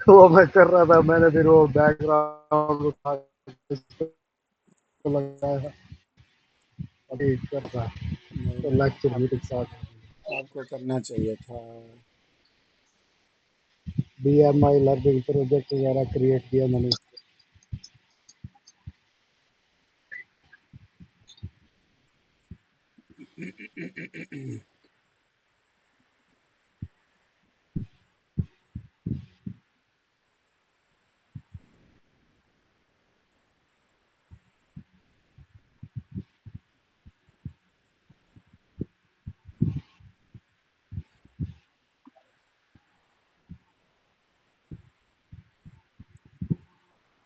वो मैं कर रहा था, मैंने फिर वो बैकग्राउंड उठा के इसको लगाया, अभी कर रहा नहीं तो नहीं, लेक्चर आप मीटिंग स्टार्ट। आपको करना चाहिए था। BMI लर्निंग प्रोजेक्ट वगैरह क्रिएट किया मैंने।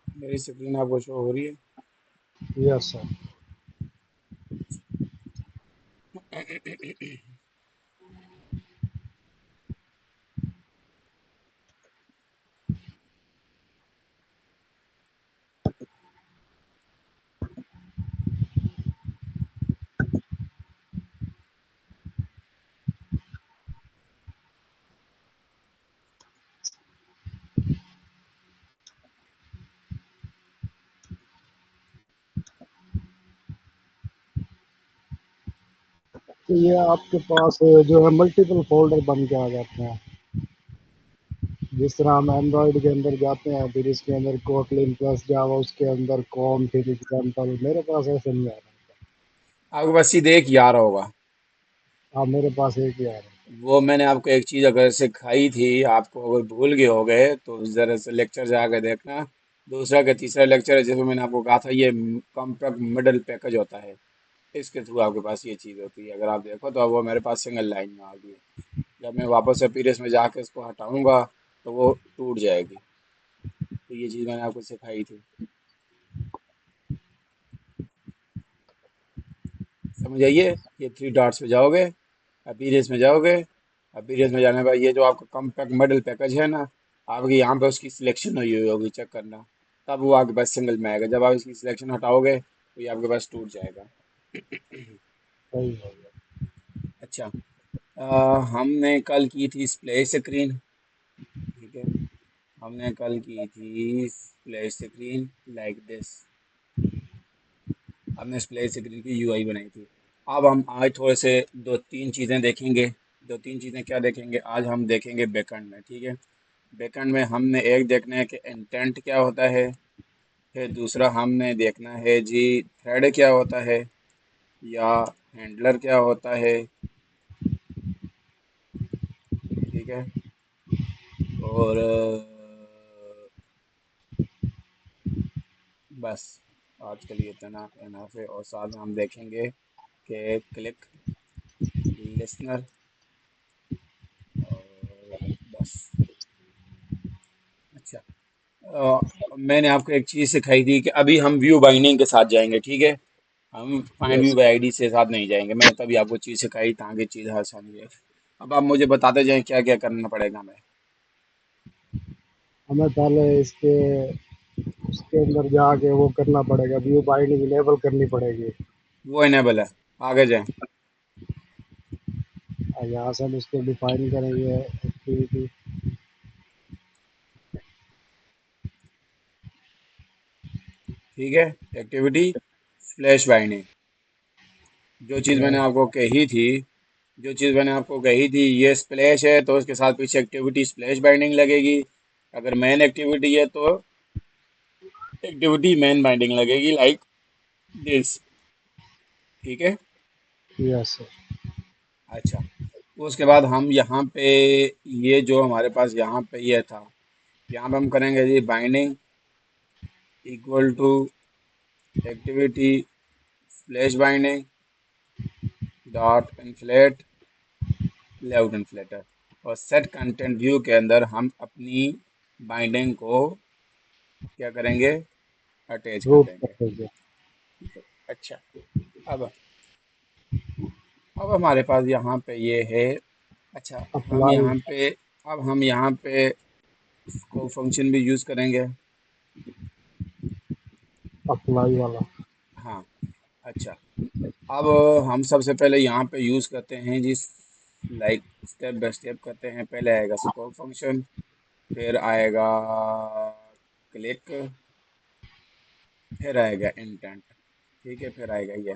मेरी स्क्रीन आपको शो हो रही है? Yes sir. तो ये आपके पास जो है मल्टीपल फोल्डर बन के आ जाते हैं। जिस तरह हम एंड्रॉइड के अंदर जाते हैं, फिर इसके अंदर कोटलिन प्लस जावा, उसके अंदर कॉम, फिर एग्जाम्पल, मेरे पास ऐसे नहीं आ रहा। आपके पास सीधे एक यार होगा। हाँ, मेरे पास एक ही आ रहा वो मैंने आपको एक चीज अगर सिखाई थी, आपको अगर भूल गए हो गए तो जरा से लेक्चर जाकर देखना। दूसरा का तीसरा लेक्चर है जिसमें मैंने आपको कहा था ये कॉम्पैक्ट मिडल पैकेज होता है। इसके थ्रू आपके पास ये चीज़ होती है। अगर आप देखो तो अब वो मेरे पास सिंगल लाइन में आ गई है। जब मैं वापस से पीरियड्स में जाके इसको हटाऊंगा तो वो टूट जाएगी। तो ये चीज़ मैंने आपको सिखाई थी। समझ आइए। ये थ्री डॉट्स पे जाओगे, अब पीरियड्स में जाओगे। अब पीरियड्स में जाने के बाद ये जो आपका कॉम्पैक्ट मिडल पैकेज है ना, आपकी यहाँ पे उसकी सिलेक्शन हुई होगी, चेक करना। तब वो आपके पास सिंगल में आएगा। जब आप इसकी सिलेक्शन हटाओगे तो ये आपके पास टूट जाएगा। था। सही हो गया। अच्छा। हमने कल की थी स्प्लैश स्क्रीन। ठीक है। हमने कल की थी स्प्लैश स्क्रीन लाइक दिस। हमने स्प्लैश स्क्रीन की यूआई बनाई थी। अब हम आज थोड़े से दो तीन चीज़ें देखेंगे। दो तीन चीज़ें क्या देखेंगे आज? हम देखेंगे बैकएंड में। ठीक है। बैकएंड में हमने एक देखना है कि इंटेंट क्या होता है। फिर दूसरा हमने देखना है जी थ्रेड क्या होता है, या हैंडलर क्या होता है। ठीक है। और बस आज के लिए इतना इनफ है। और साथ में हम देखेंगे कि क्लिक लिसनर, और बस। अच्छा। मैंने आपको एक चीज़ सिखाई थी कि अभी हम व्यू बाइंडिंग के साथ जाएंगे। ठीक है। हम find view yes. By ID से साथ नहीं जाएंगे। मैंने तभी आपको चीज़ सिखाई ताकि चीज़ आसानी रहे। अब आप मुझे बताते जाएं क्या क्या करना पड़ेगा हमें। हमें पहले इसके उसके अंदर जाके वो करना पड़ेगा, व्यू बाइंडिंग इनेबल करनी पड़ेगी। वो इनेबल है। आगे जाएं। और यहाँ से हम इसको डिफाइन करेंगे एक्टिविटी। ठीक है। Activity slash binding. जो चीज़ मैंने आपको कही थी, जो चीज़ मैंने आपको कही थी, ये स्प्लैश है तो उसके साथ पीछे एक्टिविटी स्प्लैश बाइंडिंग लगेगी। अगर मेन एक्टिविटी है तो एक्टिविटी मेन बाइंडिंग लगेगी लाइक दिस। ठीक है। Yes sir. अच्छा। उसके बाद हम यहाँ पे ये जो हमारे पास यहाँ पे ये था, यहाँ पे हम करेंगे जी binding equal to activity slash binding dot inflate layout inflater. और सेट कंटेंट व्यू के अंदर हम अपनी बाइंडिंग को क्या करेंगे? अटैच कर ग्रुप देंगे। करते हैं। ठीक है। अच्छा। अब हमारे पास यहाँ पे ये है। अच्छा। हम अप्लाई। यहाँ पे अब हम यहाँ पे इसको फंक्शन भी यूज़ करेंगे। अप्लाई वाला। हाँ। अच्छा। अब हम सबसे पहले यहाँ पे यूज़ करते हैं जिस लाइक स्टेप बाय स्टेप करते हैं। पहले आएगा स्कोप फंक्शन। फिर आएगा क्लिक, फिर आएगा इंटेंट। ठीक है, फिर आएगा ये।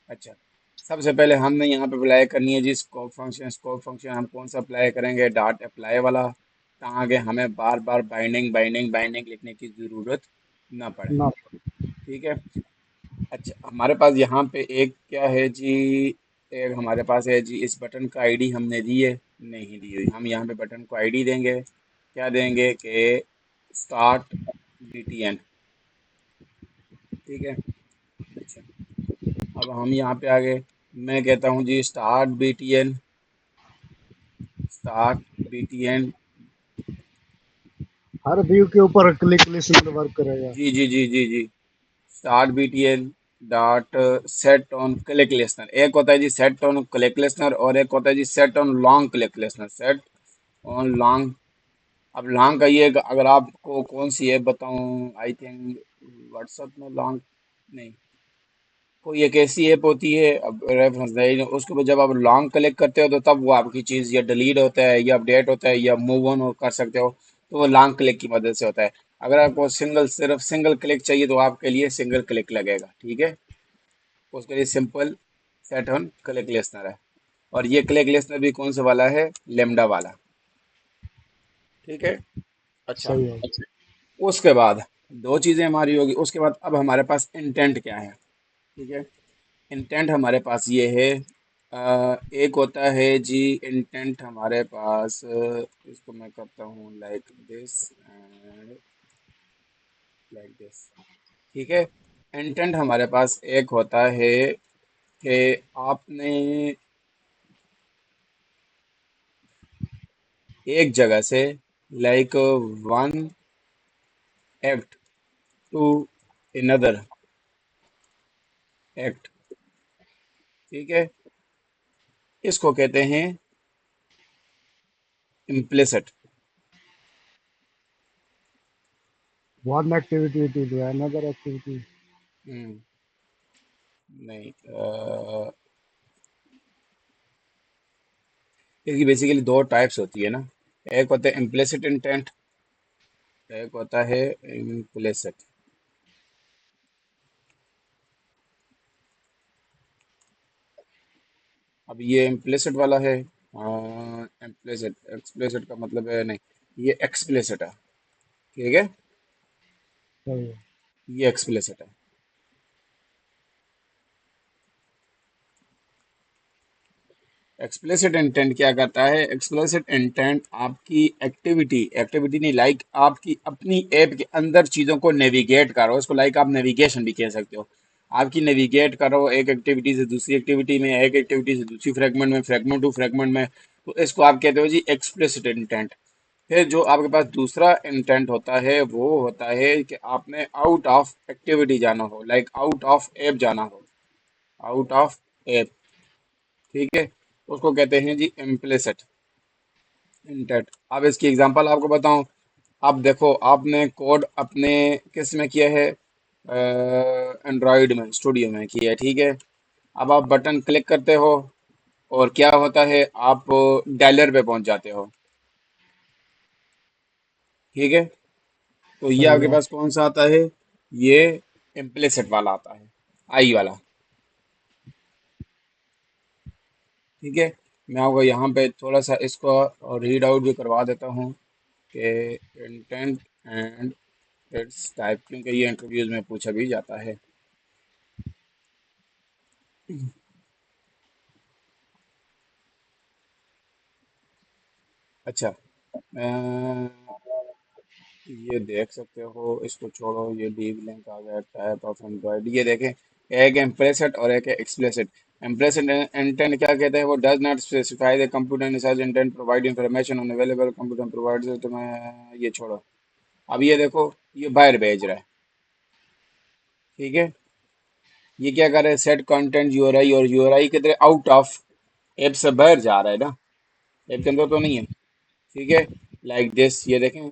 अच्छा, सबसे पहले हमने यहाँ पे अप्लाई करनी है जी स्कोप फंक्शन। स्कोप फंक्शन हम कौन सा अप्लाई करेंगे? डॉट अप्लाई वाला, ताकि हमें बार बार बाइंडिंग बाइंडिंग बाइंडिंग लिखने की ज़रूरत ना पड़े। ना। ठीक है। अच्छा, हमारे पास यहाँ पे एक क्या है जी, एक हमारे पास है जी, इस बटन का आईडी हमने दी है? नहीं दी हुई। हम यहाँ पे बटन को आईडी देंगे, क्या देंगे कि स्टार्ट btn। ठीक है। अच्छा, अब हम यहाँ पे आ गए। मैं कहता हूँ जी स्टार्ट btn, स्टार्ट btn। हर व्यू के ऊपर क्लिक लिस्ट में वर्क करेगा। जी जी जी जी जी। Start btn dot set on click listener. एक होता है जी सेट ऑन क्लिक लिस्टनर, और एक होता है जी set on long click listener. Set on long. अब लॉन्ग का ये अगर आपको कौन सी ऐप बताऊं, आई थिंक व्हाट्सएप में लॉन्ग नहीं, कोई एक ऐसी ऐप होती है, अब रेफरेंस नहीं, उसके ऊपर जब आप लॉन्ग क्लिक करते हो तो तब वो आपकी चीज़ या डिलीट होता है या अपडेट होता है या मूव ऑन कर सकते हो, तो वो लॉन्ग क्लिक की मदद से होता है। अगर आपको सिर्फ सिंगल क्लिक चाहिए तो आपके लिए सिंगल क्लिक लगेगा। ठीक है। उसके लिए simple set on click listener है, और ये क्लिक लिसनर भी कौन सा वाला है? लेमडा वाला। ठीक है। अच्छा, सही है। उसके बाद दो चीज़ें हमारी होगी। उसके बाद अब हमारे पास इंटेंट क्या है? ठीक है। इंटेंट हमारे पास ये है, एक होता है जी इंटेंट हमारे पास, इसको मैं करता हूँ like this and like this. ठीक है। इंटेंट हमारे पास एक होता है कि आपने एक जगह से like one act to another act. ठीक है। इसको कहते हैं implicit. One activity to another activity. नहीं, इसकी बेसिकली दो टाइप्स होती है ना। एक होता है इम्प्लिसिट इंटेंट, एक होता है इम्प्लिसिट। अब ये इम्प्लिसिट वाला है, इम्प्लिसिट एक्सप्लिसिट का मतलब है नहीं, ये एक्सप्लिसिट है। ठीक है। सही है। ये एक्सप्लिसिट है। एक्सप्लिसिट इंटेंट क्या करता है? एक्सप्लिसिट इंटेंट आपकी एक्टिविटी, एक्टिविटी नहीं, लाइक आपकी अपनी ऐप के अंदर चीज़ों को नेविगेट करो, इसको लाइक आप नेविगेशन भी कह सकते हो। आपकी नेविगेट करो एक एक्टिविटी से दूसरी एक्टिविटी में, एक एक्टिविटी से दूसरी फ्रेगमेंट में, फ्रेगमेंट टू फ्रेगमेंट में, तो इसको आप कहते हो जी एक्सप्लिसिट इंटेंट। फिर जो आपके पास दूसरा इंटेंट होता है वो होता है कि आपने आउट ऑफ एक्टिविटी जाना हो, लाइक आउट ऑफ ऐप जाना हो, आउट ऑफ ऐप। ठीक है। उसको कहते हैं जी इम्प्लिसिट इंटेंट। अब इसकी एग्जांपल आपको बताऊं। अब देखो, आपने कोड अपने किस में किया है? एंड्रॉयड में, स्टूडियो में किया है। ठीक है। अब आप बटन क्लिक करते हो और क्या होता है? आप डायलर पे पहुंच जाते हो। ठीक है। तो ये सही आपके है। पास कौन सा आता है? ये इम्प्लिसिट वाला आता है, आई वाला। ठीक है। मैं आपको यहाँ पे थोड़ा सा इसको रीड आउट भी करवा देता हूँ कि इंटेंट एंड इट्स टाइप, क्योंकि ये इंटरव्यूज में पूछा भी जाता है। अच्छा, ये देख सकते हो, इसको छोड़ो, ये लीव लिंक आ गया टाइप ऑफ एंड्रॉइड। ये देखें, एक इम्प्लिसिट और एक एक्सप्लिसिट। इम्प्लिसिट इंटेंट क्या कहते हैं? वो does not specify the computer decides intent provide information on available computer provide. तो मैं ये छोड़ो। अब ये देखो, ये बाहर भेज रहा है। ठीक है। ये क्या कर रहा है? सेट कंटेंट यूआरआई, और यूआरआई किधर? आउट ऑफ ऐप से बाहर जा रहा है ना, ऐप के अंदर तो नहीं है। ठीक है। लाइक दिस, ये देखें।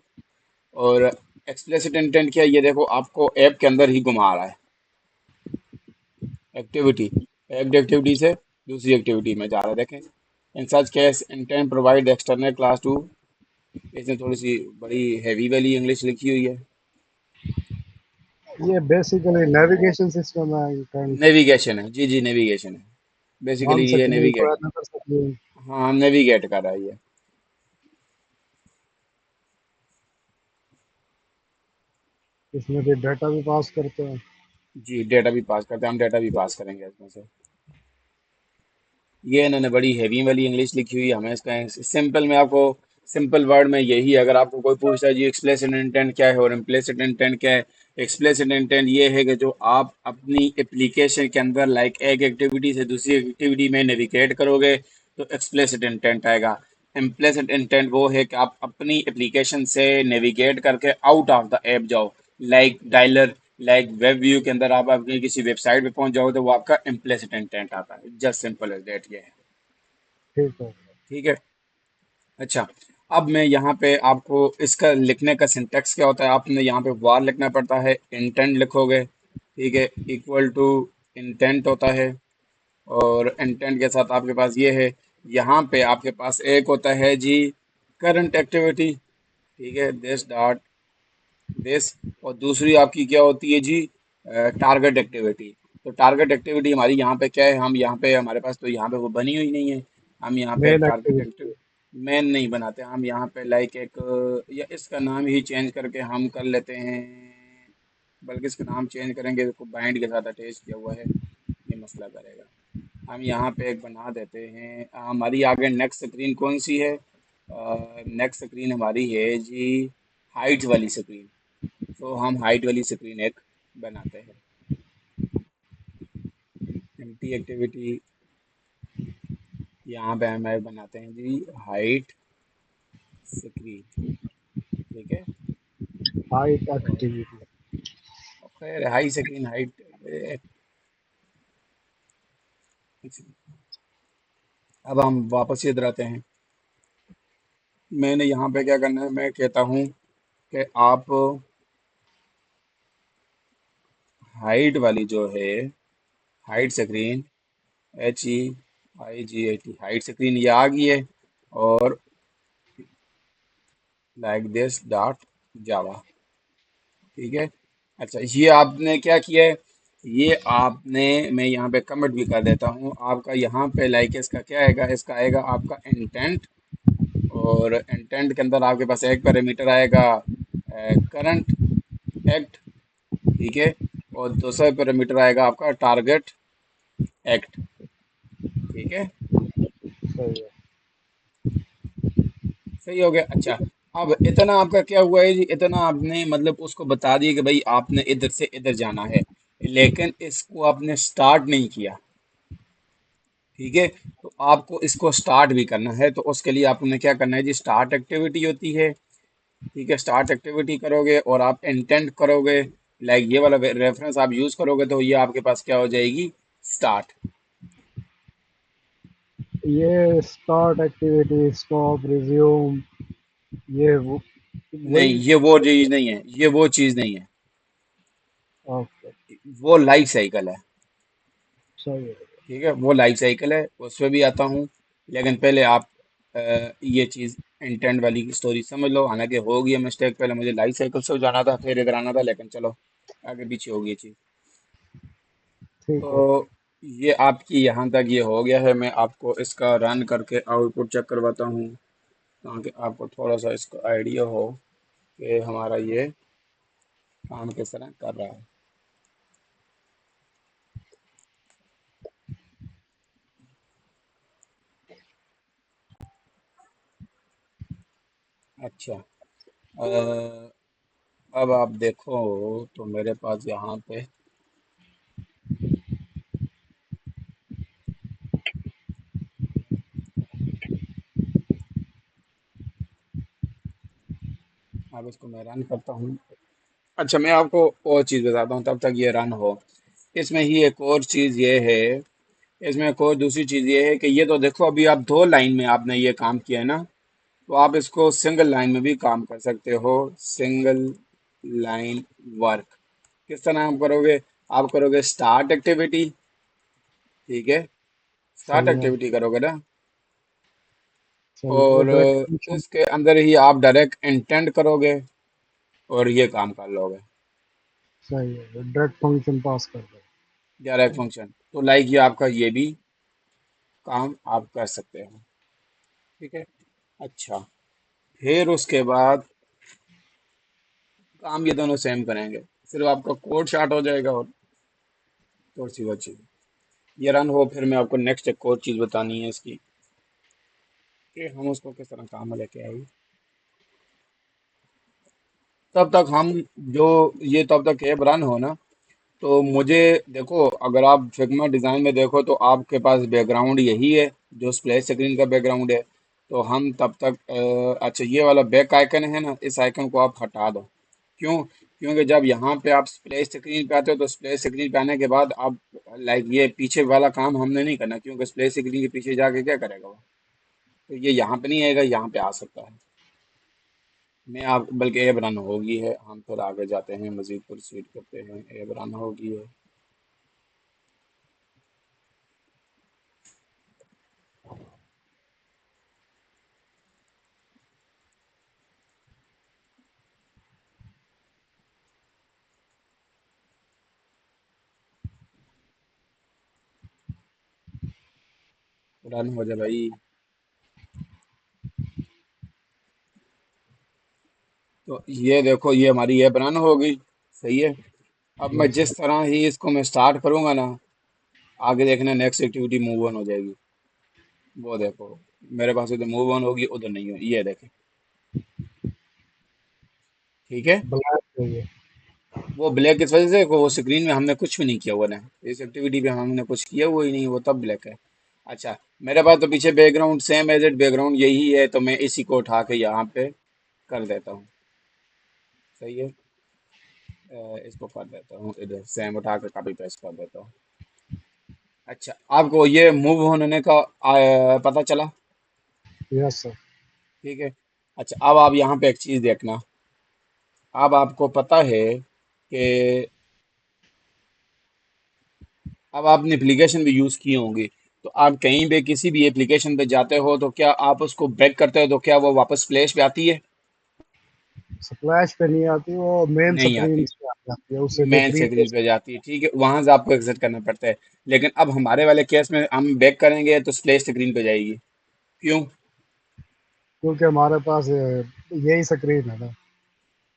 और एक्सप्लिसिट इंटेंट क्या है? ये देखो, आपको ऐप के अंदर ही घुमा रहा है। एक्टिविटी, एक एक्टिविटी से दूसरी एक्टिविटी में जा रहा है। देखें, in such case intent provide external class to इसमें थोड़ी सी बड़ी हैवी वाली इंग्लिश लिखी हुई है। ये बेसिकली नेविगेशन सिस्टम है फ्रेंड। नेविगेशन है, जी जी नेविगेशन है। वन बेसिकली ये screen to navigate. Another screen. हाँ नेविगेट कर रहा है ये। इसमें फिर डाटा भी पास करते हैं। जी डेटा भी पास करते हैं, हम डेटा भी पास करेंगे इसमें से। ये इन्होंने बड़ी हैवी वाली इंग्लिश लिखी हुई है, हमें इसका सिंपल में आपको, सिंपल वर्ड में यही है। अगर आपको कोई पूछता है जी एक्सप्लिसिट इंटेंट क्या है और इम्प्लिसिट इंटेंट क्या है, एक्सप्लिसिट इंटेंट ये है कि जो आप अपनी एप्लीकेशन के अंदर लाइक एक एक्टिविटी से दूसरी एक्टिविटी में नेविगेट करोगे तो एक्सप्लिसिट इंटेंट आएगा। इम्प्लिसिट इंटेंट वो है कि आप अपनी एप्लीकेशन से नेविगेट करके आउट ऑफ द ऐप जाओ, like dialer, like web view के अंदर आप अपनी किसी वेबसाइट पे पहुंच जाओ तो वो आपका इम्प्लिसिट इंटेंट आता है। जस्ट सिंपल एज दैट ये है। ठीक है। ठीक है। अच्छा, अब मैं यहाँ पे आपको इसका लिखने का सिंटेक्स क्या होता है, आपने यहाँ पे वार लिखना पड़ता है, इंटेंट लिखोगे, ठीक है, इक्वल टू इंटेंट होता है। और इंटेंट के साथ आपके पास ये है, यहाँ पे आपके पास एक होता है जी करंट एक्टिविटी, ठीक है, दिस डॉट दिस। और दूसरी आपकी क्या होती है जी, टारगेट एक्टिविटी। तो टारगेट एक्टिविटी हमारी यहाँ पे क्या है, हम यहाँ पे हमारे पास तो यहाँ पे वो बनी हुई नहीं है। हम यहाँ पे एक main target activity. Activity main नहीं बनाते, हम यहाँ पे लाइक एक या इसका नाम ही चेंज करके हम कर लेते हैं, बल्कि इसका नाम चेंज करेंगे तो बाइंड के साथ अटैच किया हुआ है, ये मसला करेगा। हम यहाँ पे एक बना देते हैं, हमारी आगे नेक्स्ट स्क्रीन कौन सी है, नेक्स्ट स्क्रीन हमारी है जी हाइट वाली स्क्रीन। तो हम हाइट वाली स्क्रीन एक बनाते हैं, एम्प्टी एक्टिविटी। यहाँ पे हम एक बनाते हैं जी हाइट स्क्रीन, ठीक है। हाइट और एक्टिविटी। खैर हाई स्क्रीन हाइट, अब हम वापस इधर आते हैं। मैंने यहाँ पे क्या करना है, मैं कहता हूँ कि आप हाइट वाली जो है, height screen, HEIGHT, height screen ये आ गई है। और लाइक दिस डॉट जावा, ठीक है। अच्छा ये आपने क्या किया है, ये आपने, मैं यहाँ पे कमेंट भी कर देता हूँ आपका, यहाँ पे लाइक इसका क्या आएगा, इसका आएगा आपका इंटेंट। और इंटेंट के अंदर आपके पास एक पैरामीटर आएगा करंट एक्ट, ठीक है। और दूसरा पैरामीटर आएगा आपका टारगेट एक्ट, ठीक है। सही है। सही हो गया। अच्छा, अब इतना आपका क्या हुआ है जी, इतना आपने मतलब उसको बता दिया कि भाई आपने इधर से इधर जाना है, लेकिन इसको आपने स्टार्ट नहीं किया, ठीक है। तो आपको इसको स्टार्ट भी करना है, तो उसके लिए आपने क्या करना है जी, स्टार्ट एक्टिविटी होती है, ठीक है। स्टार्ट एक्टिविटी करोगे और आप इंटेंट करोगे, लाइक ये वाला रेफरेंस आप यूज करोगे तो ये आपके पास क्या हो जाएगी, स्टार्ट। ये स्टार्ट एक्टिविटी, स्टॉप, रिज्यूम, ये नहीं वही। ये वो चीज नहीं है, ये वो चीज नहीं है, ओके। वो लाइफ साइकिल है, सही है। ठीक है। वो लाइफ साइकिल है, उसमें भी आता हूँ। लेकिन पहले आप ये चीज इंटेंट वाली की स्टोरी समझ लो, हालांकि हो गई मिस्टेक, पहले मुझे लाइफ साइकिल से जाना था फिर इधर आना था, लेकिन चलो आगे पीछे हो गई चीज। ठीक है। तो ये आपकी यहाँ तक ये हो गया है, मैं आपको इसका रन करके आउटपुट चेक करवाता हूँ ताकि आपको थोड़ा सा इसका आइडिया हो कि हमारा ये काम किस तरह कर रहा है। अच्छा, अब आप देखो तो मेरे पास यहाँ पे, अब इसको मैं रन करता हूँ। अच्छा मैं आपको और चीज़ बताता हूँ तब तक ये रन हो। इसमें ही एक और चीज़ ये है, इसमें एक और दूसरी चीज़ ये है कि ये तो देखो अभी आप दो लाइन में आपने ये काम किया है ना, तो आप इसको सिंगल लाइन में भी काम कर सकते हो, सिंगल लाइन वर्क। किस तरह आप करोगे, आप करोगे स्टार्ट एक्टिविटी, ठीक है, स्टार्ट सही है। एक्टिविटी करोगे ना, सही है, वो और डायरेक्ट फंक्शन। इसके अंदर ही आप डायरेक्ट इंटेंड करोगे और ये काम कर लोगे। सही है, वो डायरेक्ट फंक्शन पास कर दो। डायरेक्ट फंक्शन तो लाइक ये आपका ये भी काम आप कर सकते हो। ठीक है। अच्छा, फिर उसके बाद काम ये दोनों सेम करेंगे, सिर्फ आपका कोड शार्ट हो जाएगा और सी वो चीज़ ये रन हो। फिर मैं आपको नेक्स्ट एक और चीज़ बतानी है इसकी कि हम उसको किस तरह काम में लेके आएंगे। तब तक हम जो ये तब तक ऐप रन हो ना, तो मुझे देखो, अगर आप फिग्मा डिज़ाइन में देखो तो आपके पास बैकग्राउंड यही है जो स्प्लैश स्क्रीन का बैकग्राउंड है। तो हम तब तक अच्छा, ये वाला बैक आइकन है ना, इस आइकन को आप हटा दो। क्यों? क्योंकि जब यहाँ पे आप स्प्लैश स्क्रीन पे आते हो तो स्प्लैश स्क्रीन पे आने के बाद आप लाइक ये पीछे वाला काम हमने नहीं करना, क्योंकि स्प्लैश स्क्रीन के पीछे जाके क्या करेगा वो। तो ये यहाँ पे नहीं आएगा, यहाँ पे आ सकता है। मैं आप बल्कि ऐप रन होगी है, हम फिर आगे जाते हैं, मजीद प्रोसीड करते हैं। ऐप रन होगी है। रन हो जाए भाई। तो ये देखो, ये हमारी ऐप रन हो गई। सही है। अब मैं यस सर। जिस तरह ही इसको मैं स्टार्ट करूंगा ना, आगे देखना नेक्स्ट एक्टिविटी मूव ऑन हो जाएगी। वो देखो, मेरे पास इधर मूव ऑन होगी, उधर नहीं हो, ये देखें। ठीक है। ब्लैक चाहिए। वो ब्लैक इस वजह से कि वो स्क्रीन में हमने कुछ भी नहीं किया हुआ ना, इस एक्टिविटी पे हमने कुछ किया हुआ ही नहीं, वो तब ब्लैक है। अच्छा, मेरे पास तो पीछे background same as it background यही है, तो मैं इसी को उठा के यहाँ पे कर देता हूँ। सही है। इसको कर देता हूँ, इधर सेम उठा के कॉपी पेस्ट कर देता हूँ। अच्छा, आपको ये मूव होने का पता चला। Yes sir. ठीक है। अच्छा, अब आप यहाँ पे एक चीज़ देखना। अब आपको पता है कि अब आपने एप्लीकेशन भी यूज़ की होंगी, तो आप कहीं भी किसी भी एप्लीकेशन पे जाते हो तो क्या आप उसको बैक करते हो तो क्या वो वापस प्लेस पे आती है? स्प्लैश पे नहीं आती, वो मेन नहीं स्क्रीन आती। पे आ जाती है, उसे मेन स्क्रीन रिप्लेस। पे जाती है, ठीक है, वहां से आपको एग्जिट करना पड़ता है। लेकिन अब हमारे वाले केस में हम बैक करेंगे तो प्ले स्क्रीन पे जाएगी। क्यों? क्योंकि हमारे पास यही स्क्रीन है ना।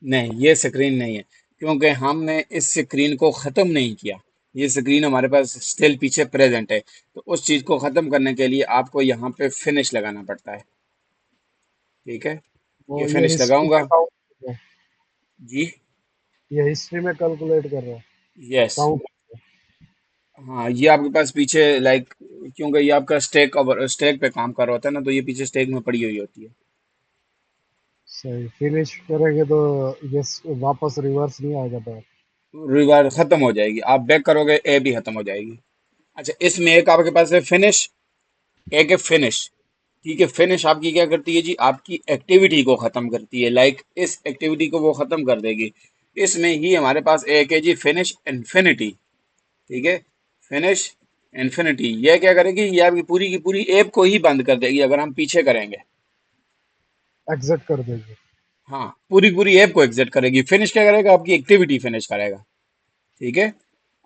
नहीं, ये स्क्रीन नहीं है, क्योंकि हमने इस स्क्रीन को ख़त्म नहीं किया। ये स्क्रीन हमारे पास स्टिल पीछे प्रेजेंट है। तो उस चीज़ को ख़त्म करने के लिए आपको यहाँ पे फिनिश लगाना पड़ता है। ठीक है। ये वो ये फिनिश हिस्ट्री में लगाऊंगा। काउंट कर रहा है। जी। ये हिस्ट्री में कैलकुलेट कर रहा है। यस। काउंट। हाँ, ये आपके पास पीछे लाइक, क्योंकि ये आपका स्टैक पे काम कर रहा होता है ना, तो ये पीछे स्टैक में पड़ी हुई होती है। सही, फिनिश करेंगे तो ये वापस रिवर्स नहीं आएगा बैक। रिवार्ड खत्म हो जाएगी, आप बैक करोगे ए भी खत्म हो जाएगी। अच्छा, इसमें एक आपके पास है फिनिश, एक है फिनिश। ठीक है, फिनिश आपकी क्या करती है जी, आपकी एक्टिविटी को खत्म करती है, लाइक इस एक्टिविटी को वो खत्म कर देगी। इसमें ही हमारे पास एक है जी फिनिश इन्फिनिटी। ठीक है। फिनिश इन्फिनिटी ये क्या करेगी, ये आपकी पूरी की पूरी ऐप को ही बंद कर देगी अगर हम पीछे करेंगे। एग्जिट कर देंगे। हाँ, पूरी पूरी ऐप को एग्जिट करेगी। फिनिश क्या करेगा, आपकी एक्टिविटी फिनिश करेगा। ठीक है।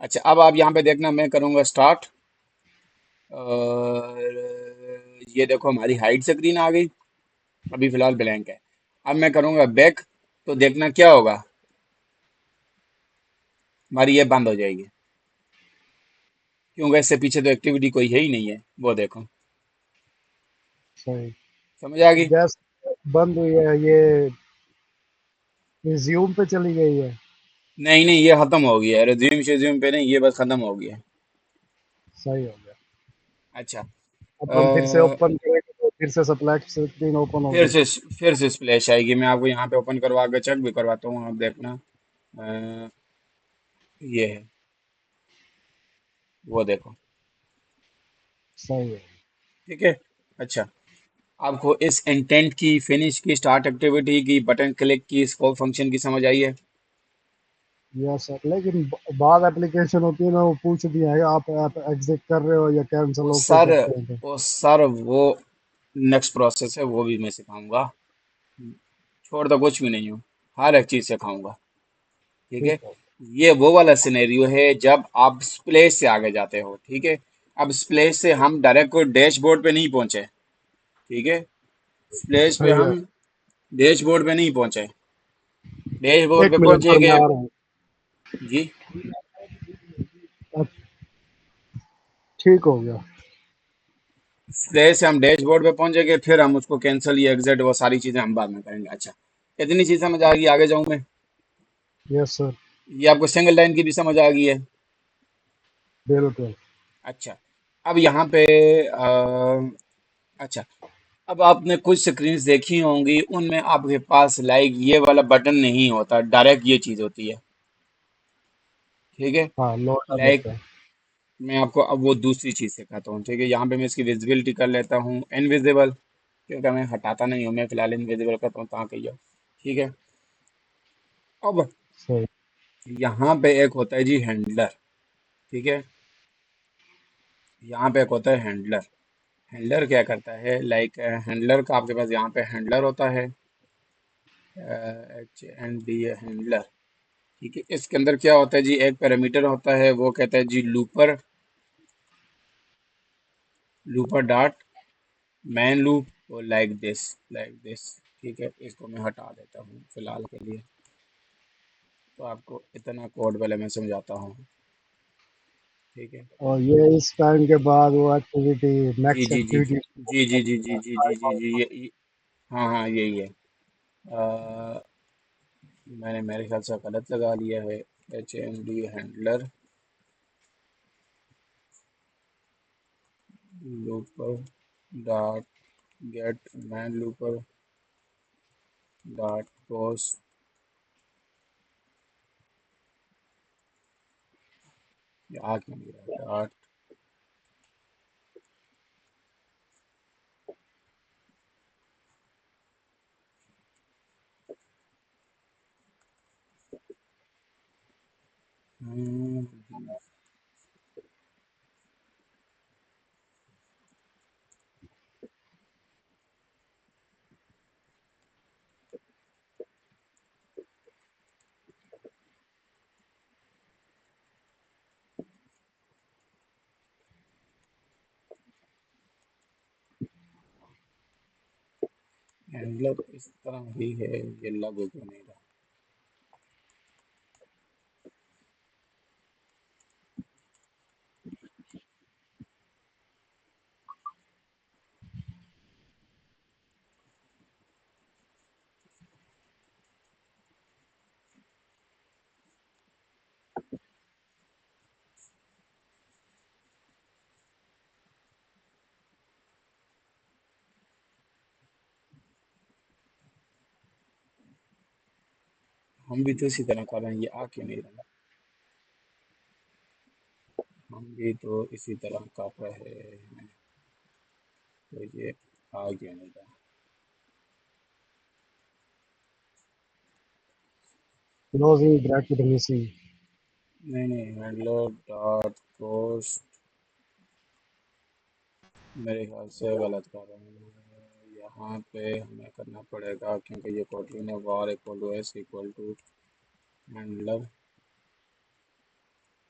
अच्छा, अब आप यहाँ पे देखना, मैं करूँगा स्टार्ट और ये देखो हमारी हाइड स्क्रीन आ गई। अभी फिलहाल ब्लैंक है। अब मैं करूँगा बैक, तो देखना क्या होगा, हमारी ये बंद हो जाएगी, क्योंकि इससे पीछे तो एक्टिविटी कोई है ही नहीं है। वो देखो, सही। समझ आ गई। जैसे बंद हुई है ये, रिज्यूम पे चली गई है। नहीं नहीं, ये खत्म हो गया है, रिज्यूम शेज्यूम पे नहीं, ये बस खत्म हो गया है। सही हो गया। अच्छा। अब हम फिर से अ, ओपन करेंगे तो फिर से सप्लाई स्क्रीन ओपन फिर होगी। से फिर से स्प्लैश आएगी। मैं आपको यहाँ पे ओपन करवा के चेक भी करवाता हूँ, आप देखना। अ, ये है, वो देखो। सही है। ठीक है। अच्छा, आपको इस इंटेंट की, फिनिश की, स्टार्ट एक्टिविटी की, बटन क्लिक की, स्कोप फंक्शन की समझ आई है। यस सर, लेकिन बाद एप्लीकेशन होती है ना, वो पूछ दिया है आप एग्जिट कर रहे हो या कैंसिल ओ ओके सर, करते हैं तो। ओ सर, नेक्स्ट प्रोसेस है वो भी मैं सिखाऊंगा। छोड़ दो, कुछ भी नहीं हूँ, हर एक चीज़ सिखाऊंगा। ठीक है। ठीक है। ये वो वाला सिनेरियो है जब आप स्प्लैश से आगे जाते हो। ठीक है। अब स्प्लैश से हम डायरेक्ट कोई डैशबोर्ड पे नहीं पहुंचे। ठीक है। स्प्लैश पे सही है। हम डैशबोर्ड पे नहीं पहुंचे। डैशबोर्ड एक पे मिनट पहुंचे पर मैं कि आ रहा हूँ। जी, अब ठीक हो गया। स्प्लैश से हम डैशबोर्ड पे पहुंचेंगे, फिर हम उसको कैंसिल या एग्जिट वो सारी चीजें हम बाद में करेंगे। अच्छा, इतनी चीज समझ आ गई, आगे जाऊं मैं? Yes sir. ये आपको सिंगल लाइन की भी समझ आ गई है? बिल्कुल। अच्छा। अब यहाँ पे अच्छा, अब आपने कुछ स्क्रीन्स देखी होंगी, उनमें आपके पास लाइक ये वाला बटन नहीं होता, डायरेक्ट ये चीज होती है। ठीक है। हाँ लौटा लाइक देते हैं। मैं आपको अब वो दूसरी चीज सिखाता हूँ। ठीक है, यहाँ पे मैं इसकी विजिबिलिटी कर लेता हूँ इनविजिबल, क्योंकि मैं हटाता नहीं हूँ, मैं फिलहाल इनविजिबल करता हूँ ताकि ये हो। ठीक है। अब सही। यहाँ पे एक होता है जी हैंडलर। ठीक है। यहाँ पे एक होता है हैंडलर। हैंडलर क्या करता है, लाइक हैंडलर का आपके पास यहाँ पे हैंडलर होता है, HND हैंडलर। ठीक है। इसके अंदर क्या होता है जी, एक पैरामीटर होता है, वो कहता है जी looper, looper dot main loop, और लाइक दिस, लाइक दिस। ठीक है, इसको मैं हटा देता हूँ फिलहाल के लिए, तो आपको इतना कोड पहले मैं समझाता हूँ। ठीक है। और ये इस टाइम के बाद वो एक्टिविटी जी नेक्स्ट जी जी एक्टिविटी। जी जी जी जी जी जी जी जी हाँ हाँ यही है। मैंने मेरे ख्याल से गलत लगा लिया है। HND handler looper dot get main looper dot post. आ क्यों नहीं रहा डॉट? हैंडलर इस तरह ही है, ये लागू क्यों नहीं रहा? हम भी तो इसी तरह कर रहे हैं, ये आ क्यों नहीं रहा? हम भी तो इसी तरह कर रहे हैं, तो ये आ क्यों नहीं रहा? Closing bracket missing. नहीं नहीं, हैंडलर डॉट पोस्ट, मेरे ख्याल से गलत कर रहे हैं। यहाँ पे हमें करना पड़ेगा, क्योंकि ये कोटलिन है, var equal to S equal to handler,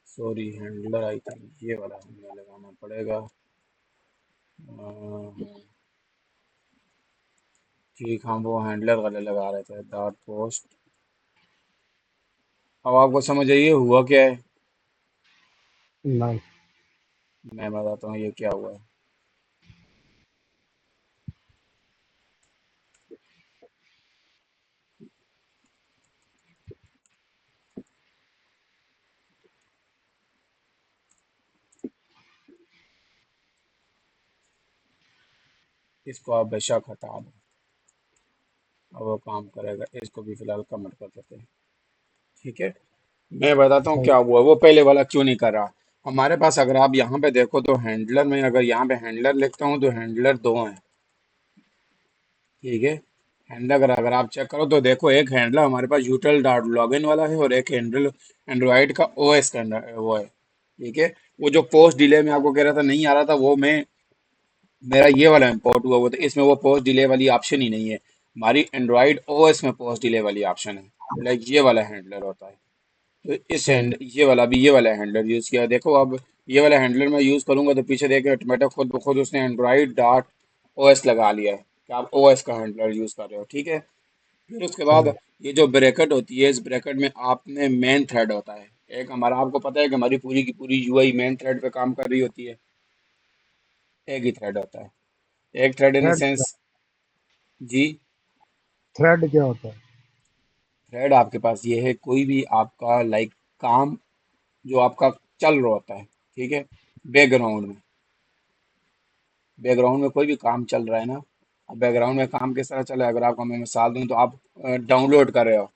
sorry handler, I think ये वाला हमें लगाना पड़ेगा। ठीक, हम वो हैंडलर गलत लगा रहे थे, डॉट पोस्ट। अब आपको समझ आइए हुआ क्या है? नहीं। मैं बताता हूँ ये क्या हुआ है। इसको आप बेशक हटा दो, अब वो काम करेगा, इसको भी फिलहाल कमेंट कर देते हैं। ठीक है। मैं बताता हूँ सही। क्या हुआ, वो पहले वाला क्यों नहीं कर रहा। हमारे पास अगर आप यहाँ पे देखो तो हैंडलर में, अगर यहाँ पे हैंडलर लिखता हूँ तो हैंडलर दो हैं। ठीक है। हैंडलर अगर अगर आप चेक करो तो देखो, एक हैंडलर हमारे पास यूटिल डॉट लॉगिन वाला है, और एक हैंडल एंड्रॉइड का ओएस का वो है। ठीक है। वो जो पोस्ट डिले में आपको कह रहा था नहीं आ रहा था, वो मैं मेरा ये वाला इंपोर्ट हुआ हुआ था, इसमें वो पोस्ट डिले वाली ऑप्शन ही नहीं है। हमारी एंड्रॉइड ओएस में पोस्ट डिले वाली ऑप्शन है, लाइक ये वाला हैंडलर होता है। तो इस सही। हैंड ये वाला भी, ये वाला हैंडलर यूज किया, देखो अब ये वाला हैंडलर मैं यूज करूंगा तो पीछे देखिए ऑटोमेटिक खुद ब खुद उसने एंड्रॉइड डॉट ओएस लगा लिया है कि आप ओएस का हैंडलर यूज कर रहे हो, ठीक है। फिर उसके बाद सही। ये जो ब्रैकेट होती है, इस ब्रैकेट में आपने मेन थ्रेड होता है एक हमारा, आपको पता है कि हमारी पूरी की पूरी यूआई मेन थ्रेड पे काम कर रही होती है। एक ही थ्रेड होता है, एक थ्रेड इन द थ्रेड क्या? सेंस। जी। थ्रेड क्या होता है? थ्रेड आपके पास ये है, कोई भी आपका लाइक काम जो आपका चल रहा होता है, ठीक है, बैकग्राउंड में, बैकग्राउंड में कोई भी काम चल रहा है ना। अब बैकग्राउंड में काम किस तरह चल रहा है, अगर आपको मैं मिसाल दूं तो आप डाउनलोड कर रहे हो,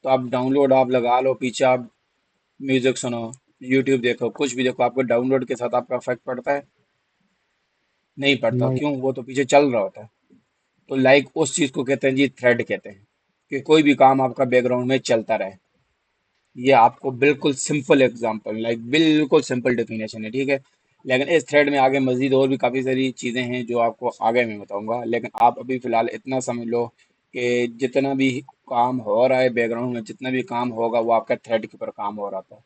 तो आप डाउनलोड आप लगा लो, पीछे आप म्यूजिक सुनो, यूट्यूब देखो, कुछ भी देखो, आपको डाउनलोड के साथ आपका इफेक्ट पड़ता है? नहीं पड़ता, नहीं। क्यों? वो तो पीछे चल रहा होता है। तो लाइक उस चीज को कहते हैं जी थ्रेड कहते हैं, कि कोई भी काम आपका बैकग्राउंड में चलता रहे। ये आपको बिल्कुल सिंपल एग्जांपल, लाइक बिल्कुल सिंपल डेफिनेशन है, ठीक है। लेकिन इस थ्रेड में आगे मजीद और भी काफ़ी सारी चीज़ें हैं जो आपको आगे मैं बताऊंगा, लेकिन आप अभी फ़िलहाल इतना समझ लो कि जितना भी काम हो रहा है बैकग्राउंड में, जितना भी काम होगा वो आपका थ्रेड के ऊपर काम हो रहा था,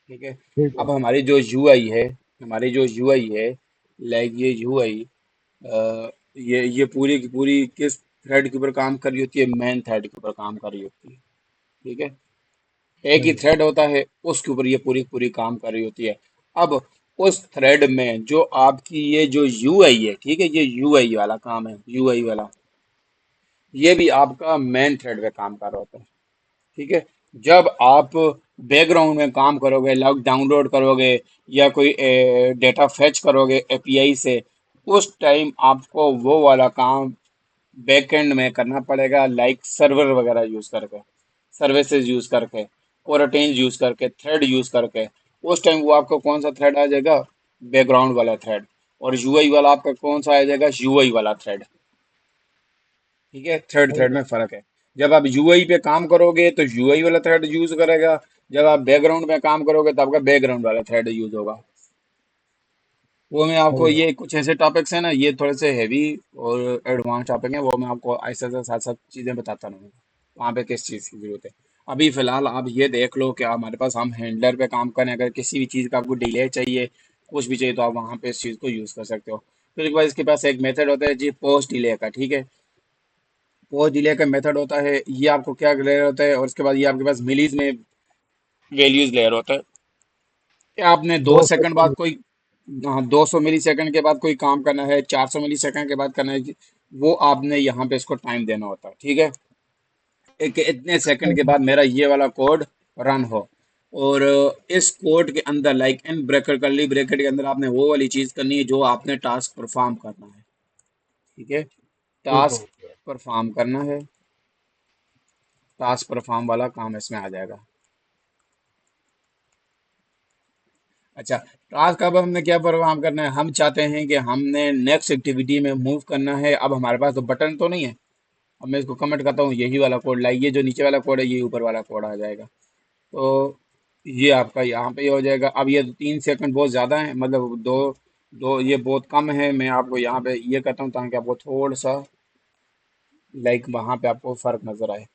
ठीक है। ठीक है। अब हमारी जो यूआई है, हमारी जो यूआई है, लाइक ये यूआई, ये पूरी की पूरी किस थ्रेड के ऊपर काम कर रही होती है? मेन थ्रेड के ऊपर काम कर रही होती है, ठीक है। एक ही सही। थ्रेड होता है, उसके ऊपर ये पूरी पूरी काम कर रही होती है। अब उस थ्रेड में जो आपकी ये जो यूआई है, ठीक है, ये यूआई वाला काम है, यूआई वाला, ये भी आपका मेन थ्रेड पे काम कर रहा होता है, ठीक है। जब आप बैकग्राउंड में काम करोगे, लॉग डाउनलोड करोगे या कोई डेटा फेच करोगे एपीआई से, उस टाइम आपको वो वाला काम बैकएंड में करना पड़ेगा, लाइक सर्वर वगैरह यूज करके, सर्विसेज यूज करके, कोरटेन्स यूज करके, थ्रेड यूज करके। उस टाइम वो आपका कौन सा थ्रेड आ जाएगा? बैकग्राउंड वाला थ्रेड। और यूआई वाला आपका कौन सा आ जाएगा? यूआई वाला थ्रेड, ठीक है। थ्रेड सही थ्रेड है। में फर्क है। जब आप यूआई पे काम करोगे तो यूआई वाला थ्रेड यूज करेगा, जब आप बैकग्राउंड में काम करोगे तो आपका बैकग्राउंड वाला थ्रेड यूज होगा। वो मैं आपको, सही है। ये कुछ ऐसे टॉपिक्स हैं ना, ये थोड़े से हैवी और एडवांस टॉपिक हैं, वो मैं आपको ऐसे ऐसे साथ साथ चीज़ें बताता रहूँगा वहाँ पे किस चीज़ की ज़रूरत है। अभी फ़िलहाल आप ये देख लो कि हमारे पास हम हैंडलर पे काम करें, अगर किसी भी चीज़ का आपको डिले चाहिए, कुछ भी चाहिए, तो आप वहाँ पे इस चीज़ को यूज़ कर सकते हो। फिर एक बार इसके पास एक मेथड होता है जी पोस्ट डिले का, ठीक है। पोस्ट डिले का मेथड होता है, ये आपको क्या लेयर होता है, और उसके बाद ये आपके पास मिलीज में वैल्यूज लेयर होता है कि आपने दो दो सेकंड बाद सेकंड। कोई, हाँ, 200 मिली सेकंड के बाद कोई काम करना है, 400 मिली सेकंड के बाद करना है, वो आपने यहाँ पे इसको टाइम देना होता है, ठीक है। एक इतने सेकंड के बाद मेरा ये वाला कोड रन हो। और इस कोड के अंदर, लाइक इन ब्रैकेट, करली ब्रैकेट के अंदर आपने वो वाली चीज करनी है जो आपने टास्क परफॉर्म करना है, ठीक है। ठीक हो टास्क गया। परफॉर्म करना है, टास्क परफॉर्म वाला काम इसमें आ जाएगा। अच्छा, टास्क अब हमने क्या परफॉर्म करना है? हम चाहते हैं कि हमने नेक्स्ट एक्टिविटी में मूव करना है। अब हमारे पास तो बटन तो नहीं है। अब मैं इसको कमेंट करता हूँ, यही वाला कोड लाइए, जो नीचे वाला कोड है ये ऊपर वाला कोड आ जाएगा। तो ये आपका यहाँ पे ही हो जाएगा। अब ये 3 सेकंड बहुत ज़्यादा है, मतलब दो दो ये बहुत कम है। मैं आपको यहाँ पे ये कहता हूँ ताकि आपको थोड़ा सा लाइक वहाँ पे आपको फ़र्क नज़र आए।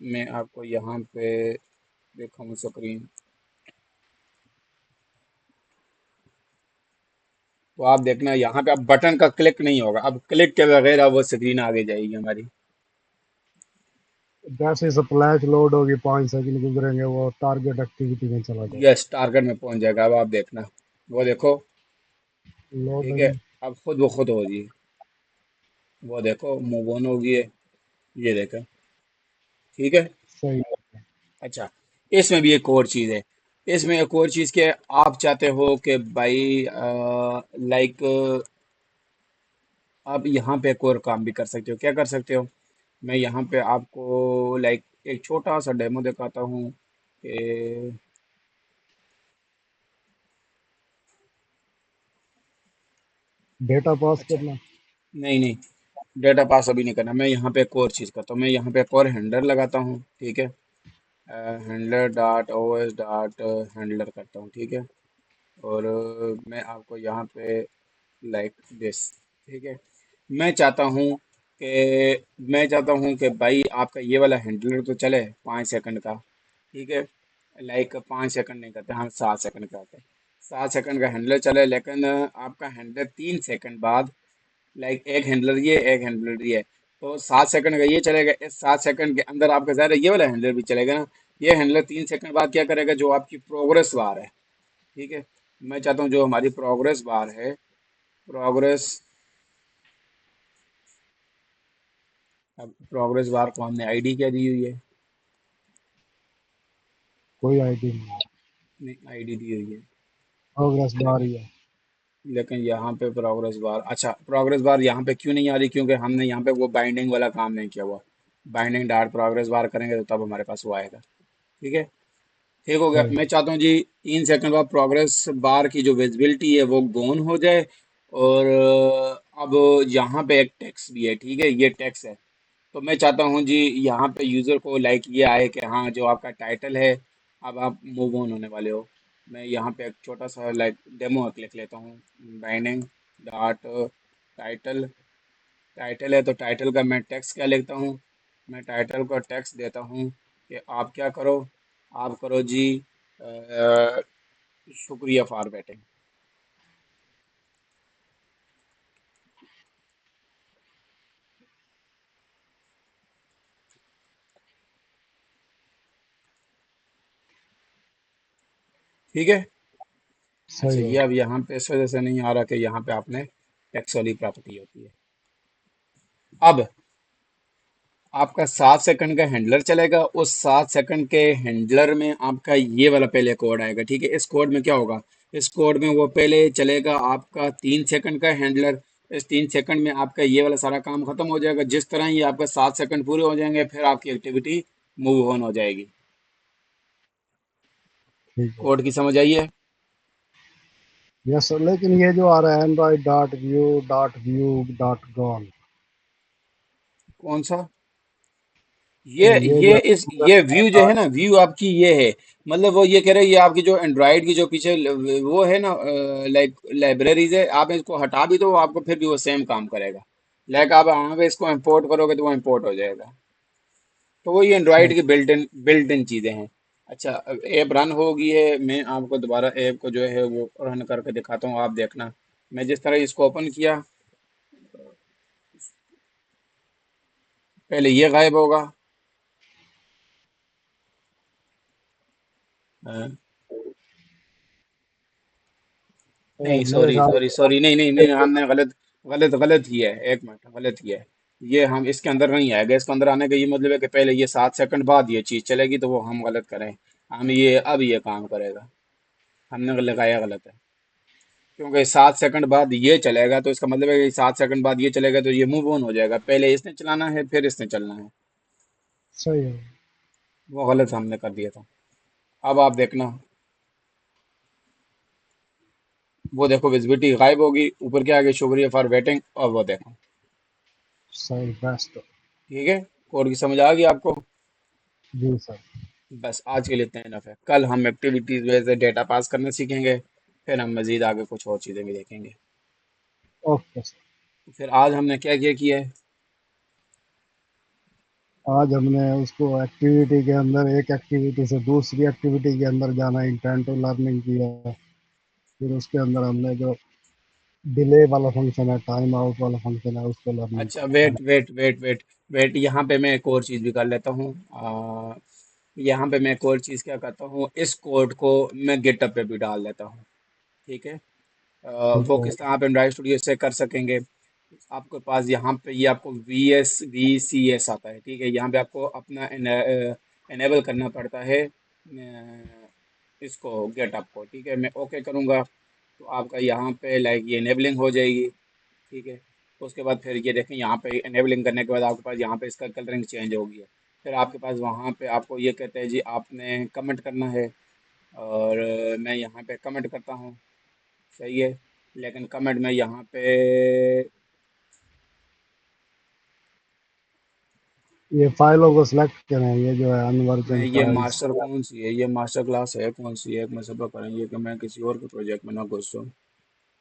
मैं आपको यहाँ पे दिखाऊँ स्क्रीन, तो आप देखना यहाँ पे अब बटन का क्लिक नहीं होगा, अब क्लिक के बगैर अब वो स्क्रीन आगे जाएगी हमारी। जैसे स्प्लैश लोड होगी, 5 सेकंड गुजरेंगे, वो टारगेट एक्टिविटी में चला जाएगा। यस, टारगेट में पहुंच जाएगा। अब आप देखना, वो देखो, ठीक है। लोडिंग। अब खुद ब खुद होगी, वो देखो मूव ऑन होगी है, ये देखो, ठीक है। सही। अच्छा, इसमें भी एक और चीज़ है, इसमें एक और चीज़ के आप चाहते हो कि भाई लाइक आप यहाँ पे एक और काम भी कर सकते हो। क्या कर सकते हो? मैं यहाँ पे आपको लाइक एक छोटा सा डेमो दिखाता हूँ कि, डेटा पास अच्छा, करना। नहीं नहीं, डेटा पास अभी नहीं करना। मैं यहाँ पे एक और चीज़ करता हूँ, मैं यहाँ पे एक और हैंडलर लगाता हूँ, ठीक है। Handler dot O S dot handler करता हूँ, ठीक है। और मैं आपको यहाँ पे लाइक दिस। ठीक है। मैं चाहता हूँ मैं चाहता हूँ कि भाई आपका ये वाला हैंडलर तो चले 5 सेकंड का। ठीक है। लाइक 5 सेकंड नहीं करते, हम 7 सेकंड करते हैं। 7 सेकंड का हैंडलर चले, लेकिन आपका हैंडलर 3 सेकंड बाद, लाइक एक हैंडलर ये, एक हैंडलर ये, तो 7 सेकंड का ये चलेगा। इस 7 सेकंड के अंदर आपका ज़ाहिर है ये वाला हैंडलर भी चलेगा ना। ये हैंडलर 3 सेकंड बाद क्या करेगा, जो आपकी प्रोग्रेस बार है। ठीक है। मैं चाहता हूँ जो हमारी प्रोग्रेस बार है, प्रोग्रेस, अब प्रोग्रेस बार को हमने आईडी क्या दी हुई है? कोई आईडी नहीं है। नहीं, आईडी दी हुई है। प्रोग्रेस बार लेकिन ही है। लेकिन यहाँ पे प्रोग्रेस बार, अच्छा प्रोग्रेस बार यहाँ पे क्यों नहीं आ रही? क्योंकि हमने यहाँ पे वो बाइंडिंग वाला काम नहीं किया हुआ। बाइंडिंग डॉट प्रोग्रेस बार करेंगे तो तब हमारे पास वो आएगा। ठीक है। ठीक हो गया। सही मैं है। चाहता हूँ जी 3 सेकंड बाद प्रोग्रेस बार की जो विजिबिलिटी है वो गोन हो जाए। और अब यहाँ पे एक टेक्स्ट भी है। ठीक है, ये टेक्स्ट है। तो मैं चाहता हूँ जी यहाँ पे यूज़र को लाइक ये आए कि हाँ जो आपका टाइटल है, अब आप मूव ऑन होने वाले हो। मैं यहाँ पे एक छोटा सा लाइक डेमो लिख लेता हूँ। बाइंडिंग डॉट टाइटल, टाइटल है तो टाइटल का मैं टेक्स्ट क्या लिखता हूँ? मैं टाइटल का टेक्स्ट देता हूँ कि आप क्या करो, आप करो जी शुक्रिया फॉर बैटिंग। ठीक है। अच्छा, सही ये है। अब यहाँ पे इस वजह से नहीं आ रहा कि यहाँ पे आपने टेक्स्ट वाली प्रॉपर्टी होती है। अब आपका 7 सेकंड का हैंडलर चलेगा, उस 7 सेकंड के हैंडलर में आपका ये वाला पहले कोड आएगा। ठीक है। इस कोड में क्या होगा? इस कोड में वो पहले चलेगा आपका 3 सेकंड का हैंडलर। इस 3 सेकंड में आपका ये वाला सारा काम खत्म हो जाएगा। जिस तरह ही आपका 7 सेकंड पूरे हो जाएंगे, फिर आपकी एक्टिविटी मूव ऑन हो जाएगी। ठीक है। कोड की समझ आई है? यस सर, लेकिन ये जो आ रहा है Android dot view dot gone, कौन सा? ये ये ये जो इस ये व्यू जो है ना, व्यू आपकी ये है। मतलब वो ये कह रहे हैं ये आपकी जो एंड्रॉइड की जो पीछे वो है ना, लाइक लाइब्रेरीज है, आप इसको हटा भी दो आपको फिर भी वो सेम काम करेगा। लाइक आप यहाँ पे इसको इंपोर्ट करोगे तो वो इंपोर्ट हो जाएगा। तो वो ये एंड्रॉइड सही। की बिल्ट इन चीज़ें हैं। अच्छा, अब ऐप रन हो गई है, मैं आपको दोबारा ऐप को जो है वो रन करके दिखाता हूँ, आप देखना। मैं जिस तरह इसको ओपन किया, पहले ये गायब होगा। हाँ। नहीं, मेरे सॉरी ख्याल सॉरी सॉरी, नहीं नहीं नहीं, हमने गलत गलत गलत किया है। एक मिनट, गलत किया है। ये हम इसके अंदर नहीं आएगा। इसके अंदर आने का ये मतलब है कि पहले ये 7 सेकंड बाद ये चीज़ चलेगी, तो वो हम गलत करें। हम ये अब ये काम करेगा, हमने लगाया गलत है। क्योंकि 7 सेकंड बाद ये चलेगा तो इसका मतलब है कि 7 सेकंड बाद ये चलेगा, तो ये मूव ऑन हो जाएगा। पहले इसने चलाना है फिर इसने चलना है। सही है। वो गलत हमने कर दिया था। अब आप देखना, वो देखो विजिबिलिटी गायब होगी, ऊपर क्या आ गया, शुक्रिया फॉर वेटिंग, और वो देखो। सही, बेस्ट। ठीक है। कोड की समझ आ गई आपको? जी सर। बस आज के लिए इतना इनफ है। कल हम एक्टिविटीज में से डेटा पास करना सीखेंगे, फिर हम मजीद आगे कुछ और चीज़ें भी देखेंगे। Okay sir. तो फिर आज हमने क्या क्या किया है? आज हमने उसको एक्टिविटी के अंदर, एक एक्टिविटी से दूसरी एक्टिविटी के अंदर जाना, इंटेंट लर्निंग किया। फिर उसके अंदर हमने जो डिले वाला फंक्शन है, टाइम आउट वाला फंक्शन है, उसको लर्निंग अच्छा, किया। वेट, यहाँ पे मैं एक और चीज़ भी कर लेता हूँ। यहाँ पे मैं एक और चीज़ क्या करता हूँ, इस कोड को मैं गिटहब पे भी डाल देता हूँ। ठीक है। ठीक वो है। किस तरह आप एंड्रॉइड स्टूडियो से कर सकेंगे? आपके पास यहाँ पे ये आपको VSVCS आता है। ठीक है। यहाँ पे आपको अपना इनेबल करना पड़ता है इसको, गेटअप को। ठीक है। मैं ओके करूँगा तो आपका यहाँ पे लाइक ये इनेबलिंग हो जाएगी। ठीक है। तो उसके बाद फिर ये देखें, यहाँ पे इनेबलिंग करने के बाद आपके पास यहाँ पे इसका कलरिंग चेंज हो गया। फिर आपके पास वहाँ पे आपको ये कहते हैं जी आपने कमेंट करना है, और मैं यहाँ पे कमेंट करता हूँ। सही है। लेकिन कमेंट में यहाँ पे, ये फाइलों को सिलेक्ट करें, ये जो है मैं अनवर्जन ये फाइल्स। मास्टर कौन सी है, ये मास्टर क्लास है कौन सी है, एक में सब करेंगे कि मैं किसी और के प्रोजेक्ट में ना घुसूँ।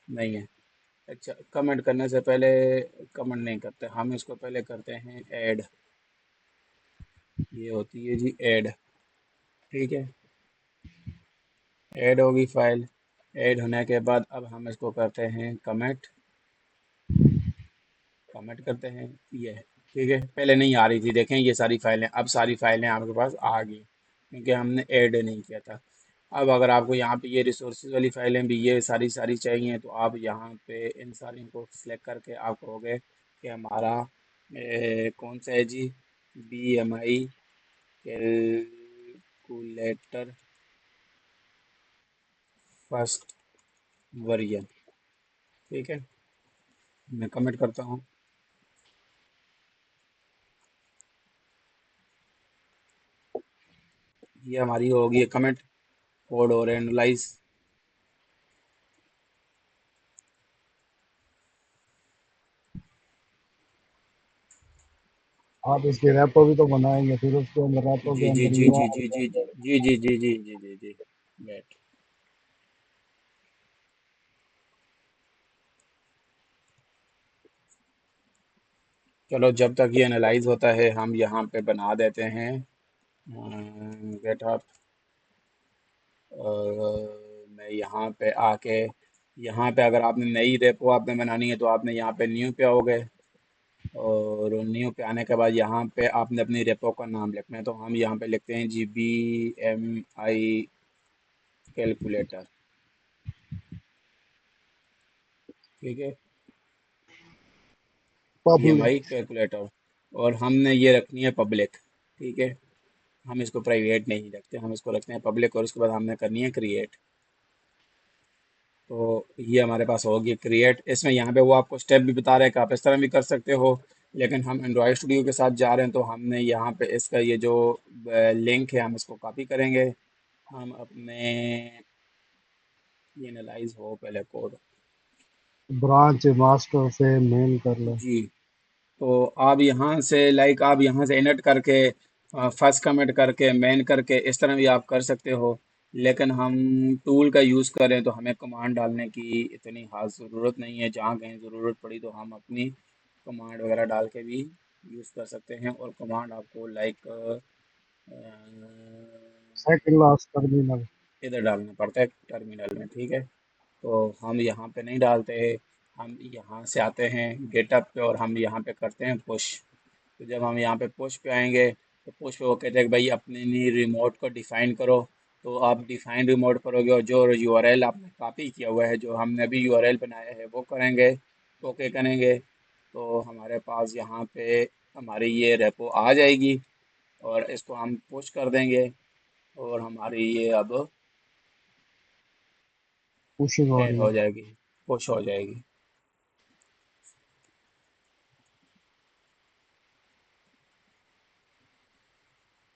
नहीं है। अच्छा, कमेंट करने से पहले कमेंट नहीं करते हम, इसको पहले करते हैं ऐड। ये होती है जी ऐड। ठीक है, ऐड होगी फाइल। ऐड होने के बाद अब हम इसको करते हैं कमेंट। कमेंट करते हैं ये। ठीक है, पहले नहीं आ रही थी, देखें ये सारी फाइलें, अब सारी फाइलें आपके पास आ गई क्योंकि हमने ऐड नहीं किया था। अब अगर आपको यहाँ पे ये रिसोर्सेज वाली फाइलें भी ये सारी सारी चाहिए तो आप यहाँ पे इन सारी को सिलेक्ट करके आप कहोगे कि हमारा कौन सा है जी, BMI कैलकुलेटर फर्स्ट वर्जन। ठीक है, मैं कमेंट करता हूँ। ये हमारी होगी कमेंट। कोड और एनालाइज। आप इसके रेपो भी तो बनाएंगे, फिर उसके अंदर रेपो जी के जी अंदर जी जी जी यूआरएल जी देंगे। जी जी जी जी जी जी जी। बैठ। चलो, जब तक ये एनालाइज होता है हम यहाँ पे बना देते हैं गेटअप। और मैं यहाँ पे आके, यहाँ पे अगर आपने नई रेपो आपने बनानी है तो आपने यहाँ पे न्यू पे आओगे। और न्यू पे आने के बाद यहाँ पे आपने अपनी रेपो का नाम लिखना है, तो हम यहाँ पे लिखते हैं जी BMI कैलकुलेटर। ठीक है, BMI पब्लिक। कैलकुलेटर। और हमने ये रखनी है पब्लिक। ठीक है, हम इसको प्राइवेट नहीं रखते, हम इसको रखते हैं पब्लिक, और उसके बाद हमने करनी है क्रिएट। तो ये हमारे पास होगी क्रिएट। इसमें यहाँ पे वो आपको स्टेप भी बता रहे हैं कि आप इस तरह भी कर सकते हो, लेकिन हम एंड्रॉयड स्टूडियो के साथ जा रहे हैं तो हमने यहाँ पे इसका ये जो लिंक है हम इसको कॉपी करेंगे। हम अपने ये एनालाइज हो पहले कोड। ब्रांच मास्टर से मेल कर लो। जी, तो आप यहाँ से लाइक आप यहाँ से इनट करके फर्स्ट कमेंट करके मेन करके इस तरह भी आप कर सकते हो। लेकिन हम टूल का यूज़ करें तो हमें कमांड डालने की इतनी खास ज़रूरत नहीं है, जहाँ कहीं ज़रूरत पड़ी तो हम अपनी कमांड वगैरह डाल के भी यूज़ कर सकते हैं। और कमांड आपको लाइक सेकंड लास्ट टर्मिनल। इधर डालना पड़ता है टर्मिनल में। ठीक है, तो हम यहाँ पे नहीं डालते हैं, हम यहाँ से आते हैं गेटअप पे और हम यहाँ पे करते हैं पुश। तो जब हम यहाँ पे पुश पे आएंगे तो पुश पे वो कहते हैं कि भाई अपनी रिमोट को डिफाइन करो। तो आप डिफाइन रिमोट करोगे और जो यूआरएल आपने कॉपी किया हुआ है, जो हमने अभी यूआरएल बनाया है वो करेंगे, ओके करेंगे, तो हमारे पास यहाँ पे हमारी ये रेपो आ जाएगी। और इसको हम पुश कर देंगे और हमारी ये अब पुशिंग हो ऐड रही हो है। जाएगी, पुश हो जाएगी।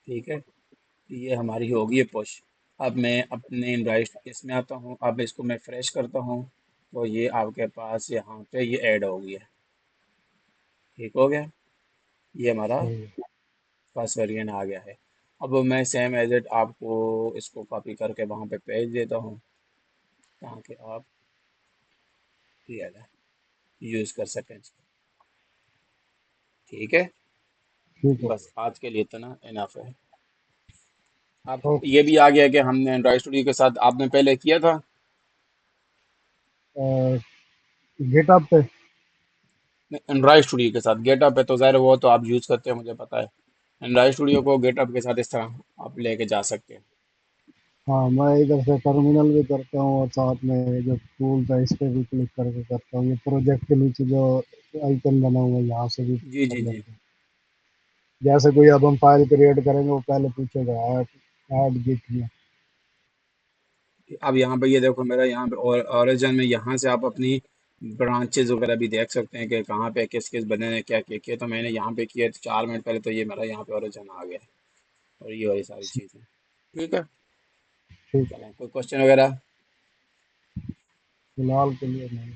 ठीक है, ये हमारी होगी है पुश। अब मैं अपने एंड्रॉइड इसमें आता हूँ, अब इसको मैं फ्रेश करता हूँ, तो ये आपके पास यहाँ पे ये ऐड हो गया। ठीक हो गया, ये हमारा सही है। फर्स्ट वेरिएंट आ गया है। अब मैं सेम एज इट आपको इसको कॉपी करके वहाँ पे भेज देता हूँ ताकि आप ये यूज़ कर सकें इसको। ठीक है, ठीक है। बस आज के लिए इतना इनफ है। अब तो ये भी आ गया कि हमने एंड्रॉइड स्टूडियो के साथ आपने पहले किया था। गिटहब पे। एंड्रॉइड स्टूडियो के साथ गेटअप है तो ज़ाहिर है वो तो आप यूज़ करते हैं, मुझे पता है। एंड्रॉइड स्टूडियो को गेटअप के साथ इस तरह आप लेके जा सकते हैं। हाँ, मैं इधर से टर्मिनल भी करता हूँ और साथ में जो टूल था इस पे भी क्लिक करके करता हूँ। ये प्रोजेक्ट के नीचे जो आइकन बना हुआ है यहाँ से भी जी कर जी जी। लेते हैं। जैसे कोई अब हम फाइल क्रिएट करेंगे वो पहले पूछेगा ऐड, ऐड गिट में। अब यहाँ पे ये देखो मेरा यहाँ पे और ओरिजिन में यहाँ से आप अपनी ब्रांचेज वगैरह भी देख सकते हैं कि कहाँ पे किस किस बंदे ने क्या क्या किया। तो मैंने यहाँ पे किया तो 4 मिनट पहले, तो ये मेरा यहाँ पे ओरिजिन आ गया है। और ये वाली सारी चीज़ें। ठीक है, ठीक है। चलें, कोई क्वेश्चन वगैरह। फिलहाल के लिए नहीं।